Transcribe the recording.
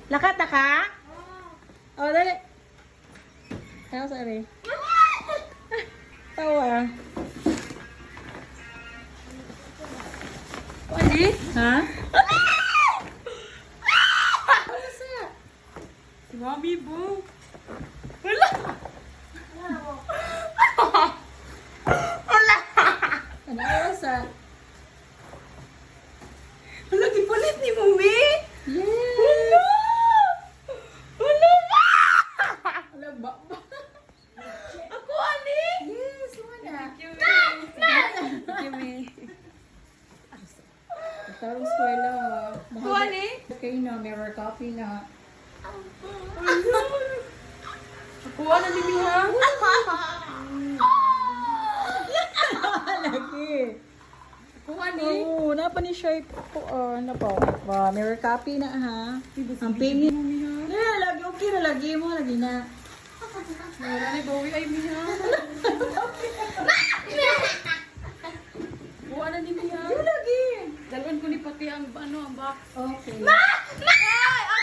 Lakat na ka? Oh, dali. Tawa, sorry. Tawa. Pwede? Ha? Si Mami Boo. Ano oras ah? Wala, gipalit ni Mami. Yes! Wala ba? Wala ba? Ako, ani? Yes, wala. Kimi. Tarong eskwela ha. Ako, ani? Okay na, mirror copy na. Ako, ano ni Miha? Lagi. Ako, ani? Oo, napa ni shirt ko. Ano po? Wow, mirror copy na ha. Ang pingin. Lagi, okay na lagi mo. Lagi na. Wala na, bawi ay Miha. Ako, ano ni Miha? Lagi. Dalwan ko ni pati ang ano, ang box. Okay. Ay!